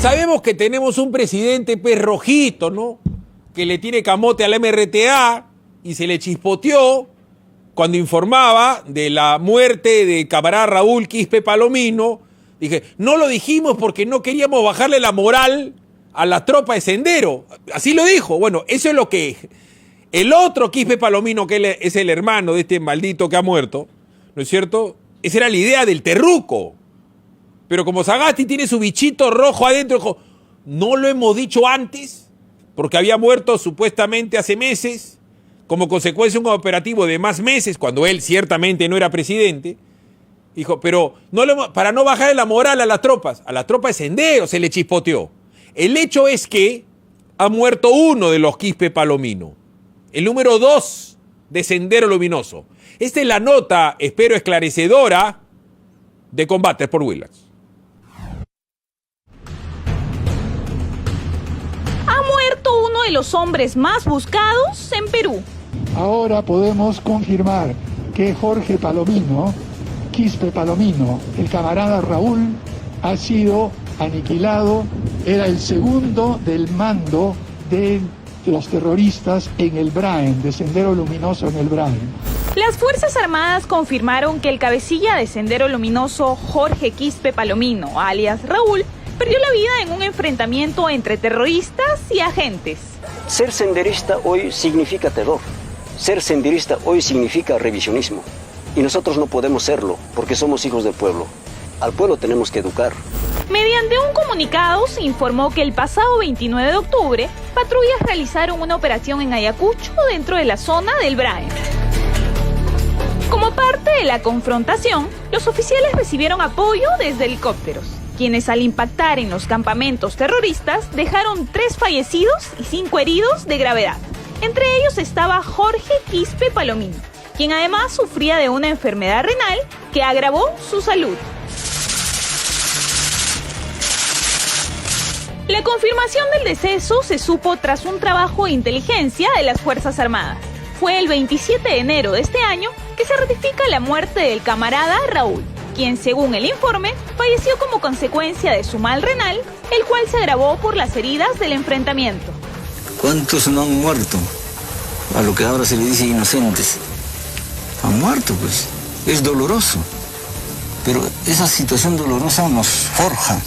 Sabemos que tenemos un presidente rojito, ¿no? Que le tiene camote a la MRTA y se le chispoteó cuando informaba de la muerte del camarada Raúl Quispe Palomino. Dije, no lo dijimos porque no queríamos bajarle la moral a la tropa de Sendero. Así lo dijo. Bueno, eso es lo que el otro Quispe Palomino, que es el hermano de este maldito que ha muerto, ¿no es cierto? Esa era la idea del terruco. Pero como Sagasti tiene su bichito rojo adentro, dijo, no lo hemos dicho antes, porque había muerto supuestamente hace meses, como consecuencia de un operativo de más meses, cuando él ciertamente no era presidente. Dijo, pero para no bajarle la moral a las tropas de Sendero se le chispoteó. El hecho es que ha muerto uno de los Quispe Palomino, el número 2 de Sendero Luminoso. Esta es la nota, espero esclarecedora, de Combates por Willax. Ha muerto uno de los hombres más buscados en Perú. Ahora podemos confirmar que Jorge Palomino, Quispe Palomino, el camarada Raúl, ha sido aniquilado. Era el segundo del mando de los terroristas en el Braen, de Sendero Luminoso en el Braen. Las Fuerzas Armadas confirmaron que el cabecilla de Sendero Luminoso, Jorge Quispe Palomino, alias Raúl, perdió la vida en un enfrentamiento entre terroristas y agentes. Ser senderista hoy significa terror. Ser senderista hoy significa revisionismo. Y nosotros no podemos serlo porque somos hijos del pueblo. Al pueblo tenemos que educar. Mediante un comunicado se informó que el pasado 29 de octubre, patrullas realizaron una operación en Ayacucho dentro de la zona del Braen. Como parte de la confrontación, los oficiales recibieron apoyo desde helicópteros, quienes al impactar en los campamentos terroristas dejaron 3 fallecidos y 5 heridos de gravedad. Entre ellos estaba Jorge Quispe Palomino, quien además sufría de una enfermedad renal que agravó su salud. La confirmación del deceso se supo tras un trabajo de inteligencia de las Fuerzas Armadas. Fue el 27 de enero de este año que se ratifica la muerte del camarada Raúl, quien según el informe falleció como consecuencia de su mal renal, el cual se agravó por las heridas del enfrentamiento. ¿Cuántos no han muerto? A lo que ahora se le dice inocentes. Han muerto, pues. Es doloroso. Pero esa situación dolorosa nos forja,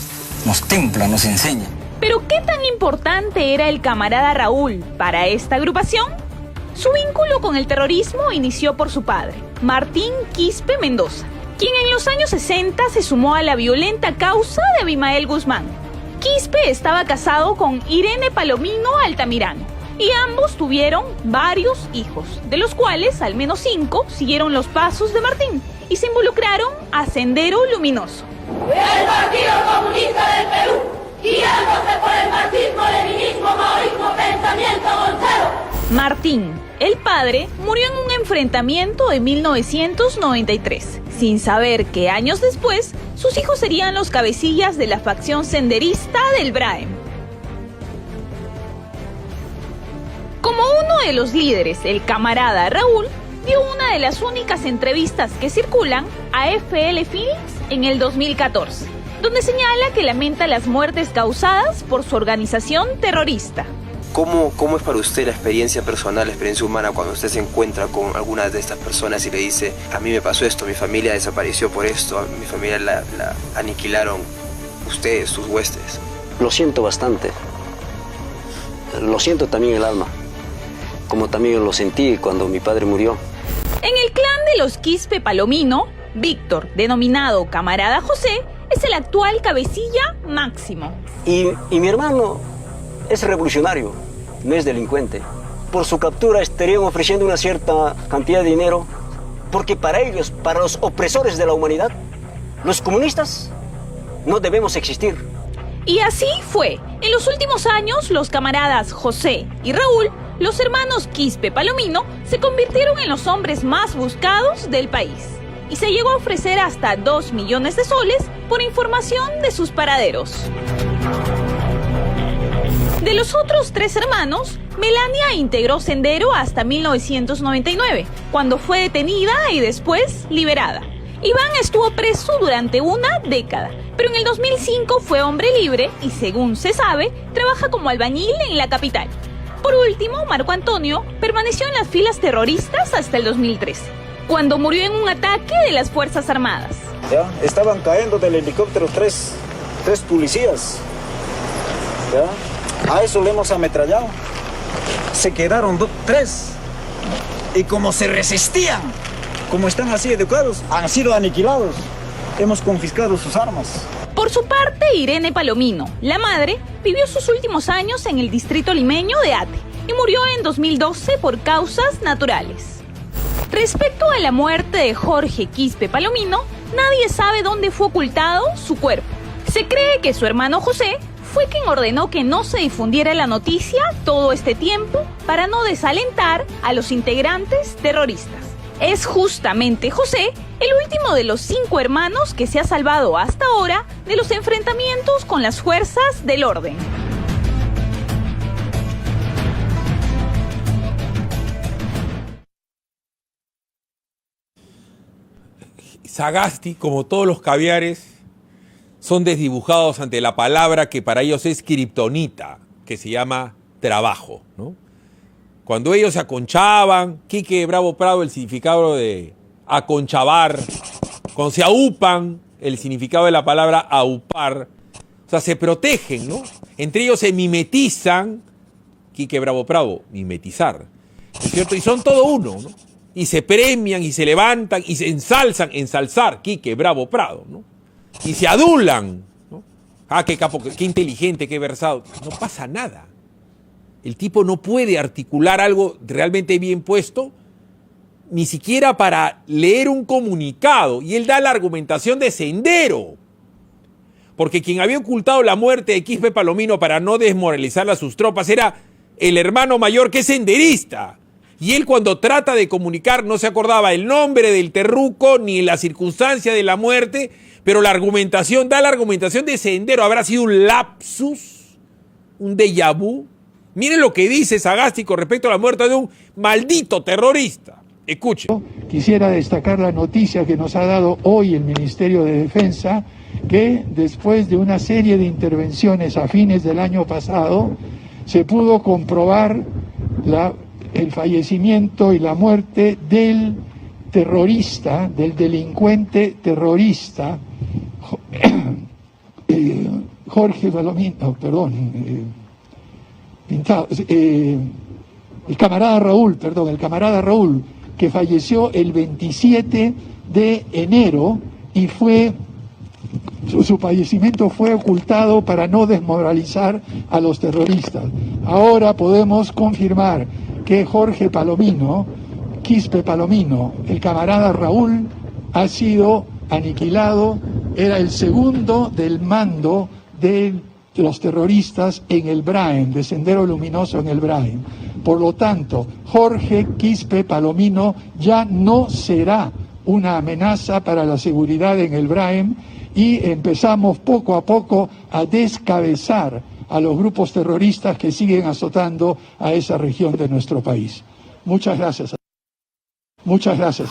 nos templa, nos enseña. ¿Pero qué tan importante era el camarada Raúl para esta agrupación? Su vínculo con el terrorismo inició por su padre, Martín Quispe Mendoza, quien en los años 60 se sumó a la violenta causa de Abimael Guzmán. Quispe estaba casado con Irene Palomino Altamirano y ambos tuvieron varios hijos, de los cuales al menos 5 siguieron los pasos de Martín y se involucraron a Sendero Luminoso. El Partido Comunista del Perú, guiándose por el marxismo-leninismo, maoísmo, pensamiento gonzalo. Martín, el padre, murió en un enfrentamiento de 1993, sin saber que años después sus hijos serían los cabecillas de la facción senderista del Braen. Como uno de los líderes, el camarada Raúl dio una de las únicas entrevistas que circulan a FL Phoenix en el 2014, donde señala que lamenta las muertes causadas por su organización terrorista. ¿Cómo es para usted la experiencia personal, la experiencia humana, cuando usted se encuentra con algunas de estas personas y le dice, a mí me pasó esto, mi familia desapareció por esto, a mi familia la aniquilaron ustedes, sus huestes? Lo siento bastante. Lo siento también el alma, como también lo sentí cuando mi padre murió. En el clan de los Quispe Palomino, Víctor, denominado camarada José, es el actual cabecilla máximo. Y mi hermano es revolucionario, no es delincuente. Por su captura estarían ofreciendo una cierta cantidad de dinero, porque para ellos, para los opresores de la humanidad, los comunistas, no debemos existir. Y así fue. En los últimos años, los camaradas José y Raúl, los hermanos Quispe Palomino, se convirtieron en los hombres más buscados del país. Y se llegó a ofrecer hasta 2 millones de soles por información de sus paraderos. De los otros 3 hermanos, Melania integró Sendero hasta 1999, cuando fue detenida y después liberada. Iván estuvo preso durante una década, pero en el 2005 fue hombre libre y, según se sabe, trabaja como albañil en la capital. Por último, Marco Antonio permaneció en las filas terroristas hasta el 2013, cuando murió en un ataque de las Fuerzas Armadas. ¿Ya? Estaban cayendo del helicóptero tres policías. ¿Ya? A eso le hemos ametrallado. Se quedaron tres. Y como se resistían, como están así educados, han sido aniquilados. Hemos confiscado sus armas. Por su parte, Irene Palomino, la madre, vivió sus últimos años en el distrito limeño de Ate y murió en 2012 por causas naturales. Respecto a la muerte de Jorge Quispe Palomino, nadie sabe dónde fue ocultado su cuerpo. Se cree que su hermano José fue quien ordenó que no se difundiera la noticia todo este tiempo para no desalentar a los integrantes terroristas. Es justamente José el último de los 5 hermanos que se ha salvado hasta ahora de los enfrentamientos con las fuerzas del orden. Sagasti, como todos los caviares, son desdibujados ante la palabra que para ellos es kriptonita, que se llama trabajo, ¿no? Cuando ellos se aconchaban, Quique Bravo Prado, el significado de aconchabar, cuando se aupan, el significado de la palabra aupar, o sea, se protegen, ¿no? Entre ellos se mimetizan, Quique Bravo Prado, mimetizar, ¿no es cierto? Y son todo uno, ¿no? Y se premian, y se levantan, y se ensalzan, ensalzar, Quique Bravo Prado, ¿no? Y se adulan, ¿no? Ah, qué capo, qué inteligente, qué versado. No pasa nada. El tipo no puede articular algo realmente bien puesto, ni siquiera para leer un comunicado. Y él da la argumentación de Sendero. Porque quien había ocultado la muerte de Quispe Palomino para no desmoralizar a sus tropas era el hermano mayor, que es senderista. Y él, cuando trata de comunicar, no se acordaba el nombre del terruco ni la circunstancia de la muerte, pero la argumentación, da la argumentación de Sendero. ¿Habrá sido un lapsus? ¿Un déjà vu? Miren lo que dice Sagasti con respecto a la muerte de un maldito terrorista. Escuchen. Quisiera destacar la noticia que nos ha dado hoy el Ministerio de Defensa, que después de una serie de intervenciones a fines del año pasado, se pudo comprobar el fallecimiento y la muerte del terrorista, del delincuente terrorista, Jorge Palomino, el camarada Raúl, que falleció el 27 de enero y su fallecimiento fue ocultado para no desmoralizar a los terroristas. Ahora podemos confirmar que Jorge Palomino, Quispe Palomino, el camarada Raúl, ha sido aniquilado, era el segundo del mando de los terroristas en el Braem, de Sendero Luminoso en el Braem. Por lo tanto, Jorge Quispe Palomino ya no será una amenaza para la seguridad en el Braem y empezamos poco a poco a descabezar a los grupos terroristas que siguen azotando a esa región de nuestro país. Muchas gracias. Muchas gracias.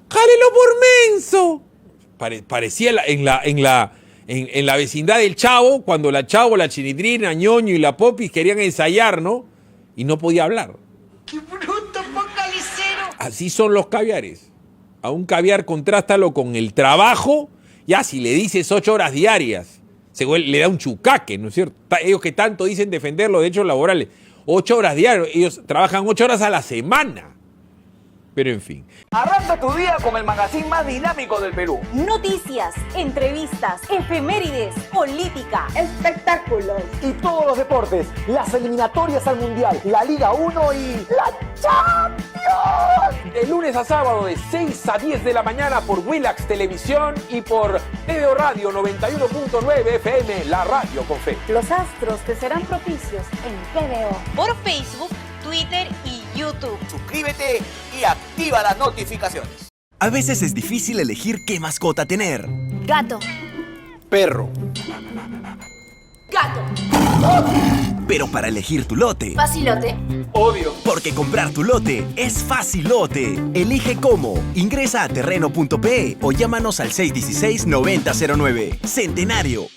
¡Jálelo por menso! Parecía en la vecindad del Chavo, cuando la Chavo, la Chinidrina, Ñoño y la Popis querían ensayar, ¿no? Y no podía hablar. ¡Qué bruto, focalicero! Así son los caviares. A un caviar contrástalo con el trabajo. Ya, si le dices 8 horas diarias, le da un chucaque, ¿no es cierto? Ellos que tanto dicen defender los derechos laborales. 8 horas diarias, ellos trabajan 8 horas a la semana. Pero en fin. Arranca tu día con el magazine más dinámico del Perú. Noticias, entrevistas, efemérides, política, espectáculos y todos los deportes. Las eliminatorias al Mundial, la Liga 1 y la Champions. De lunes a sábado de 6 a 10 de la mañana por Willax Televisión y por TVO Radio 91.9 FM, la radio con fe. Los astros te serán propicios en TVO. Por Facebook, Twitter y YouTube. Suscríbete y activa las notificaciones. A veces es difícil elegir qué mascota tener. Gato. Perro. Gato. Pero para elegir tu lote, Facilote. Obvio. porque comprar tu lote es facilote. Elige cómo. Ingresa a terreno.pe o llámanos al 616-9009. Centenario,